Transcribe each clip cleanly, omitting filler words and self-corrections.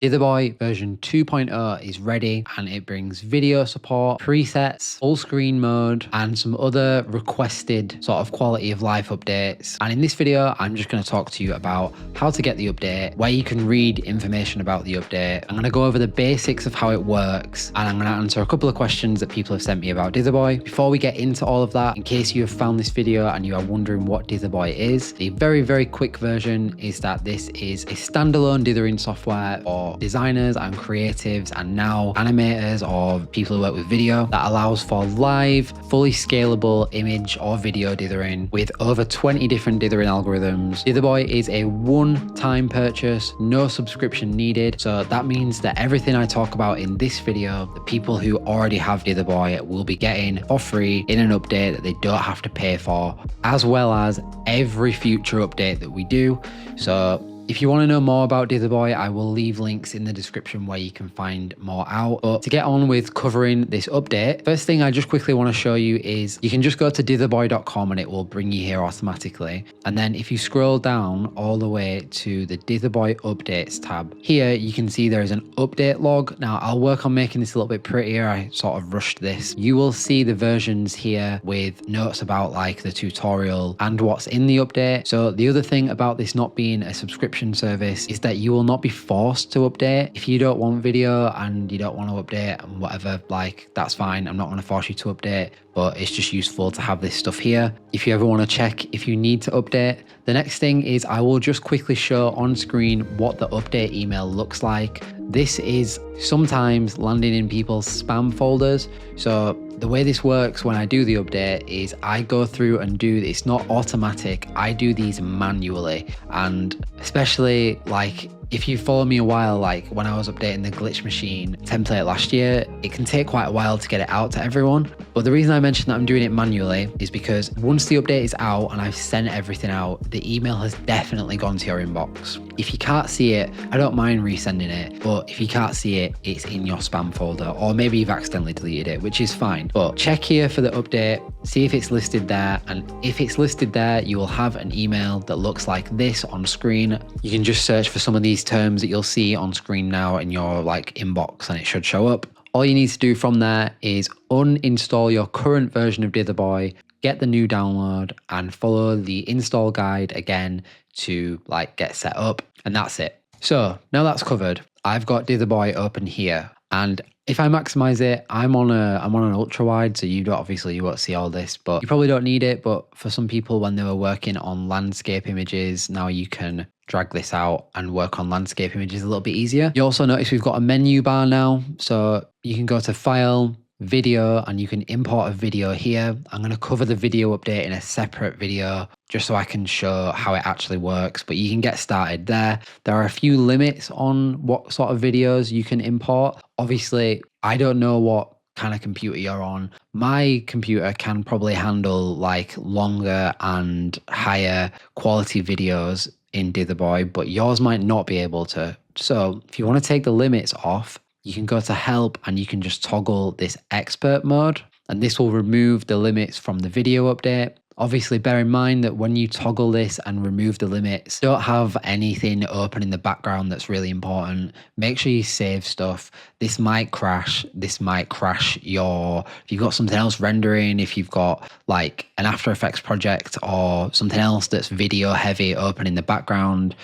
Dither Boy version 2.0 is ready and it brings video support, presets, full screen mode, and some other requested sort of quality of life updates. And in this video, I'm just going to talk to you about how to get the update, where you can read information about the update. I'm going to go over the basics of how it works, and I'm going to answer a couple of questions that people have sent me about Dither Boy. Before we get into all of that, in case you have found this video and you are wondering what Dither Boy is, the very quick version is that this is a standalone dithering software for designers and creatives and now animators or people who work with video that allows for live, fully scalable image or video dithering with over 20 different dithering algorithms. Dither Boy is a one-time purchase, no subscription needed. So that means that everything I talk about in this video, the people who already have Dither Boy will be getting for free in an update that they don't have to pay for, as well as every future update that we do. So if you want to know more about Dither Boy, I will leave links in the description where you can find more out. But to get on with covering this update, first thing I just quickly want to show you is you can just go to ditherboy.com and it will bring you here automatically. And then if you scroll down all the way to the Dither Boy updates tab, here you can see there is an update log. Now I'll work on making this a little bit prettier. I sort of rushed this. You will see the versions here with notes about like the tutorial and what's in the update. So the other thing about this not being a subscription service is that you will not be forced to update. If you don't want video and you don't want to update and whatever, like that's fine. I'm not going to force you to update, but it's just useful to have this stuff here if you ever want to check if you need to update. The next thing is I will just quickly show on screen what the update email looks like. This is sometimes landing in people's spam folders. So the way this works when I do the update is I go through and do, it's not automatic, I do these manually. And especially like if you follow me a while, like when I was updating the glitch machine template last year, it can take quite a while to get it out to everyone. But the reason I mentioned that I'm doing it manually is because once the update is out and I've sent everything out, the email has definitely gone to your inbox. If you can't see it, I don't mind resending it, but if you can't see it, it's in your spam folder, or maybe you've accidentally deleted it, which is fine. But check here for the update, see if it's listed there, and if it's listed there, you will have an email that looks like this on screen. You can just search for some of these terms that you'll see on screen now in your like inbox and it should show up. All you need to do from there is uninstall your current version of Dither Boy, get the new download and follow the install guide again to like get set up, and that's it. So now that's covered, I've got Dither Boy open here, and if I maximize it, I'm on an ultra wide, so you won't see all this, but you probably don't need it. But for some people, when they were working on landscape images, now you can drag this out and work on landscape images a little bit easier. You also notice we've got a menu bar now, so you can go to File, Video, and you can import a video here. I'm going to cover the video update in a separate video just so I can show how it actually works, but you can get started there. There are a few limits on what sort of videos you can import. Obviously, I don't know what kind of computer you're on. My computer can probably handle like longer and higher quality videos in Dither Boy, but yours might not be able to. So if you want to take the limits off, you can go to help and you can just toggle this expert mode, and this will remove the limits from the video update. Obviously, bear in mind that when you toggle this and remove the limits, don't have anything open in the background that's really important. Make sure you save stuff. This might crash. This might crash if you've got something else rendering, if you've got like an After Effects project or something else that's video heavy open in the background.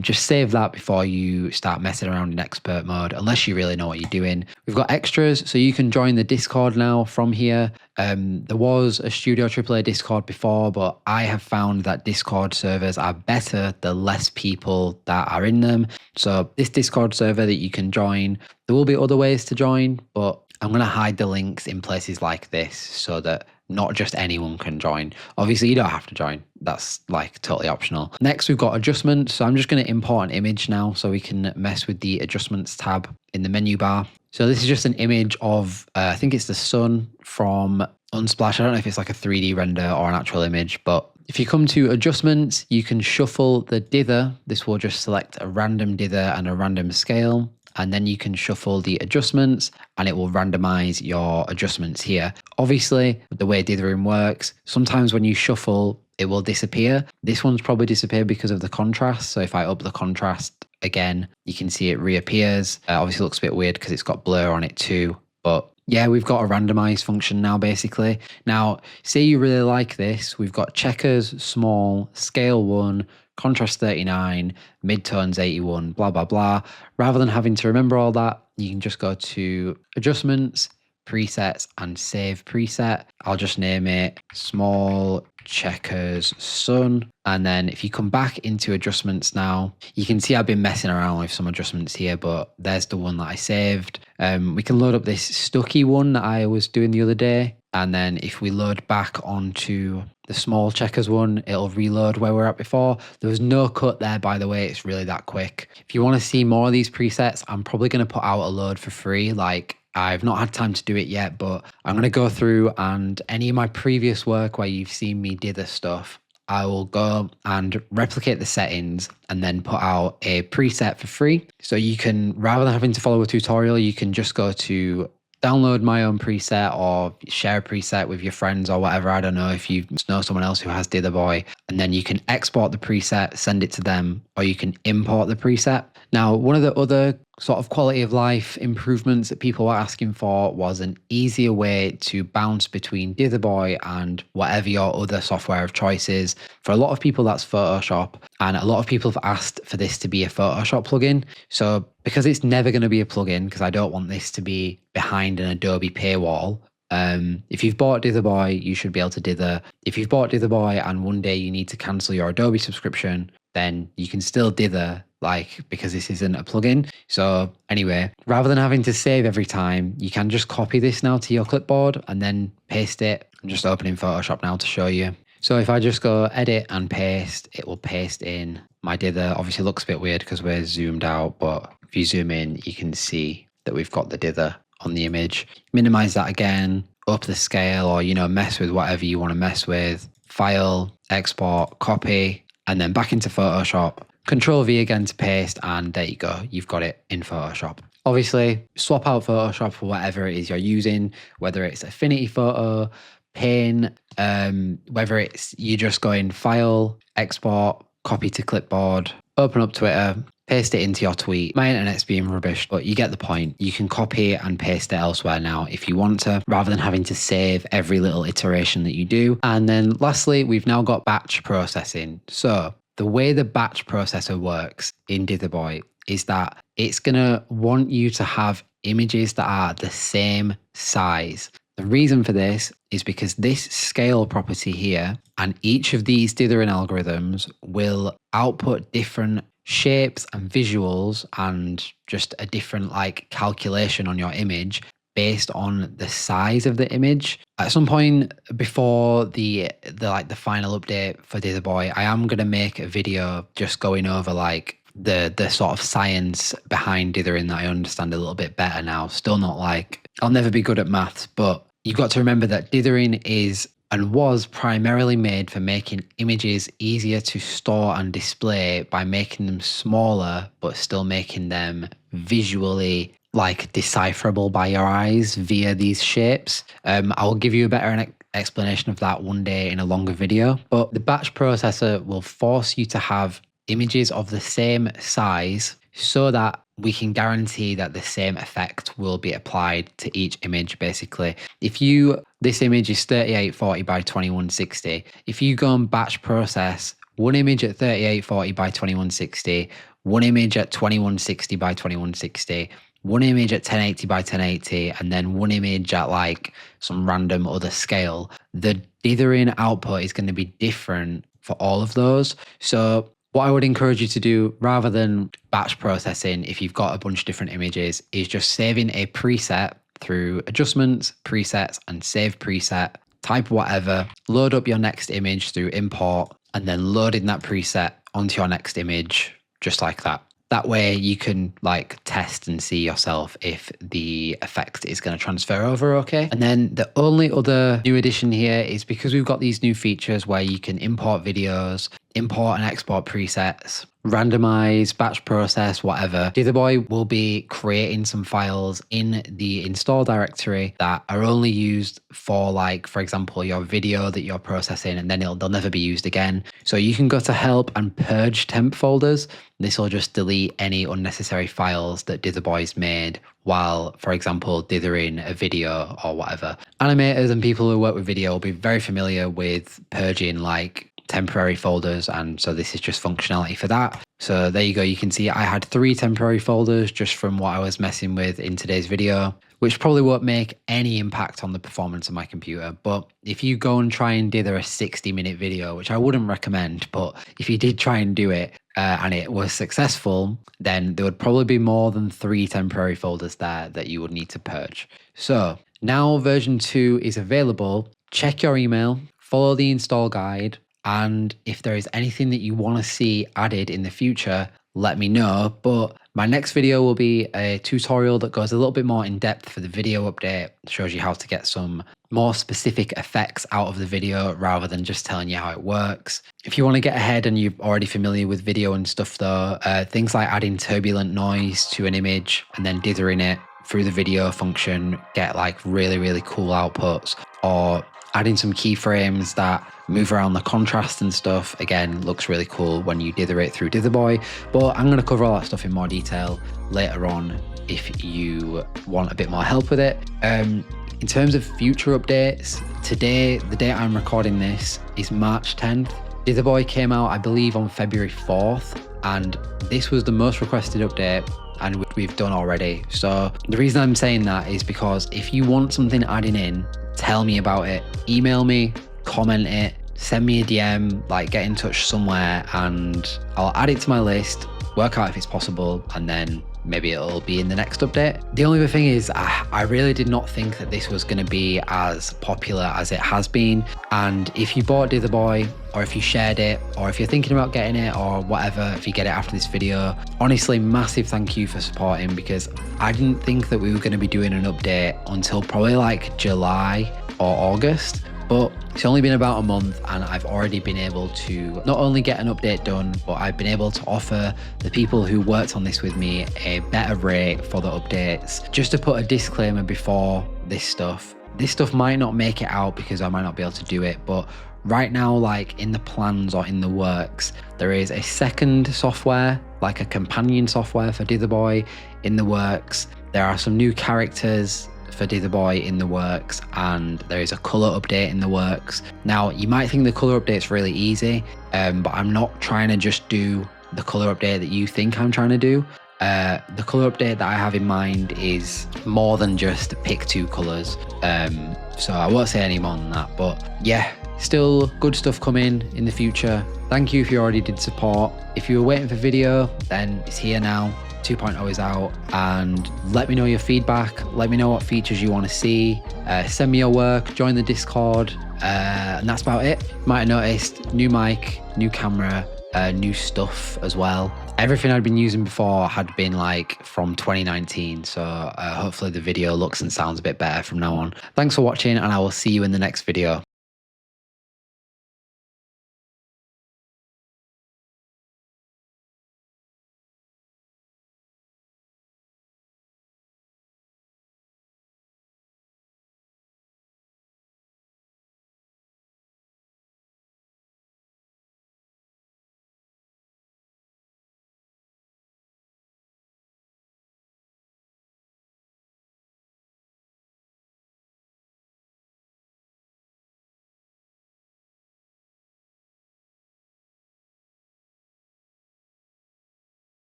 Just save that before you start messing around in expert mode, unless you really know what you're doing. We've got extras, so you can join the Discord now from here. There was a Studio AAA Discord before, but I have found that Discord servers are better the less people that are in them. So this Discord server that you can join, there will be other ways to join, but I'm going to hide the links in places like this so that not just anyone can join. Obviously, you don't have to join. That's like totally optional. Next, we've got adjustments. So I'm just going to import an image now so we can mess with the adjustments tab in the menu bar. So this is just an image of, I think it's the sun from Unsplash. I don't know if it's like a 3D render or an actual image, but if you come to adjustments, you can shuffle the dither. This will just select a random dither and a random scale. And then you can shuffle the adjustments and it will randomize your adjustments here. Obviously, the way dithering works, sometimes when you shuffle, it will disappear. This one's probably disappeared because of the contrast. So if I up the contrast, again, you can see it reappears. Obviously looks a bit weird because it's got blur on it too, but yeah, we've got a randomize function now basically. Now, say you really like this, we've got checkers, small, scale 1, contrast 39, midtones 81, blah, blah, blah. Rather than having to remember all that, you can just go to adjustments, presets, and save preset. I'll just name it small checkers sun. And then if you come back into adjustments now, you can see I've been messing around with some adjustments here, but there's the one that I saved. We can load up this Stucky one that I was doing the other day. And then if we load back onto the small checkers one, it'll reload where we're at before. There was no cut there, by the way. It's really that quick. If you want to see more of these presets, I'm probably going to put out a load for free. Like, I've not had time to do it yet, but I'm going to go through, and any of my previous work where you've seen me dither stuff, I will go and replicate the settings and then put out a preset for free. So you can, rather than having to follow a tutorial, you can just go to download my own preset or share a preset with your friends or whatever. I don't know if you know someone else who has Dither Boy, and then you can export the preset, send it to them, or you can import the preset. Now, one of the other sort of quality of life improvements that people were asking for was an easier way to bounce between Dither Boy and whatever your other software of choice is. For a lot of people, that's Photoshop, and a lot of people have asked for this to be a Photoshop plugin. So because it's never going to be a plugin, because I don't want this to be behind an Adobe paywall, if you've bought Dither Boy, you should be able to dither. If you've bought Dither Boy and one day you need to cancel your Adobe subscription, then you can still dither, like, because this isn't a plugin. So anyway, rather than having to save every time, you can just copy this now to your clipboard and then paste it. I'm just opening Photoshop now to show you. So if I just go edit and paste, it will paste in my dither. Obviously it looks a bit weird because we're zoomed out, but if you zoom in, you can see that we've got the dither on the image. Minimize that again, up the scale, or, you know, mess with whatever you want to mess with. File, export, copy, and then back into Photoshop. Control V again to paste, and there you go. You've got it in Photoshop. Obviously, swap out Photoshop for whatever it is you're using, whether it's Affinity Photo, Paint, whether it's you just go in File, Export, Copy to Clipboard, open up Twitter, paste it into your tweet. My internet's being rubbish, but you get the point. You can copy it and paste it elsewhere now if you want to, rather than having to save every little iteration that you do. And then lastly, we've now got batch processing. So the way the batch processor works in Dither Boy is that it's going to want you to have images that are the same size. The reason for this is because this scale property here and each of these dithering algorithms will output different shapes and visuals and just a different like calculation on your image based on the size of the image. At some point before the final update for Dither Boy, I am going to make a video just going over like the sort of science behind dithering that I understand a little bit better now. Still not like, I'll never be good at maths, but you've got to remember that dithering is and was primarily made for making images easier to store and display by making them smaller, but still making them visually like decipherable by your eyes via these shapes. I'll give you a better explanation of that one day in a longer video, but the batch processor will force you to have images of the same size so that we can guarantee that the same effect will be applied to each image. Basically, this image is 3840 by 2160. If you go and batch process one image at 3840 by 2160, one image at 2160 by 2160, one image at 1080 by 1080, and then one image at like some random other scale, the dithering output is going to be different for all of those. So what I would encourage you to do, rather than batch processing, if you've got a bunch of different images, is just saving a preset through adjustments, presets, and save preset. Type whatever, load up your next image through import, and then loading that preset onto your next image, just like that. That way you can like test and see yourself if the effect is going to transfer over okay. And then the only other new addition here is because we've got these new features where you can import videos, import and export presets. randomize, batch process, whatever, Dither Boy will be creating some files in the install directory that are only used for, like, for example, your video that you're processing, and then they'll never be used again. So you can go to help and purge temp folders. This will just delete any unnecessary files that Dither Boy's made while, for example, dithering a video or whatever. Animators and people who work with video will be very familiar with purging like temporary folders, and so this is just functionality for that. So there you go, you can see I had 3 temporary folders just from what I was messing with in today's video, which probably won't make any impact on the performance of my computer. But if you go and try and dither a 60-minute video, which I wouldn't recommend, but if you did try and do it and it was successful, then there would probably be more than 3 temporary folders there that you would need to purge. So now version 2 is available. Check your email, follow the install guide, and if there is anything that you want to see added in the future, let me know. But my next video will be a tutorial that goes a little bit more in depth for the video update, shows you how to get some more specific effects out of the video rather than just telling you how it works. If you want to get ahead and you're already familiar with video and stuff though, things like adding turbulent noise to an image and then dithering it through the video function, get like really, really cool outputs, or adding some keyframes that move around the contrast and stuff, again, looks really cool when you dither it through Dither Boy. But I'm going to cover all that stuff in more detail later on if you want a bit more help with it. In terms of future updates, today, the date I'm recording this, is March 10th. Dither Boy came out, I believe, on February 4th, and this was the most requested update and we've done already. So the reason I'm saying that is because if you want something adding in, tell me about it. Email me, comment it, send me a DM, like get in touch somewhere, and I'll add it to my list, work out if it's possible, and then maybe it'll be in the next update. The only other thing is I really did not think that this was going to be as popular as it has been. And if you bought Dither Boy, or if you shared it, or if you're thinking about getting it or whatever, if you get it after this video, honestly, massive thank you for supporting, because I didn't think that we were going to be doing an update until probably like July or August. But it's only been about a month and I've already been able to not only get an update done, but I've been able to offer the people who worked on this with me a better rate for the updates. Just to put a disclaimer before this stuff might not make it out because I might not be able to do it, but right now, like in the plans or in the works, there is a second software, like a companion software for Dither Boy in the works. There are some new characters for Dither Boy in the works, and there is a color update in the works. Now, you might think the color update's really easy, but I'm not trying to just do the color update that you think I'm trying to do. The color update that I have in mind is more than just pick 2 colors. So I won't say any more than that, but yeah, still good stuff coming in the future. Thank you if you already did support. If you were waiting for video, then it's here now. 2.0 is out, and let me know your feedback. Let me know what features you want to see. Send me your work, join the Discord, and that's about it. Might have noticed new mic, new camera, new stuff as well. Everything I'd been using before had been like from 2019, so hopefully the video looks and sounds a bit better from now on. Thanks for watching, and I will see you in the next video.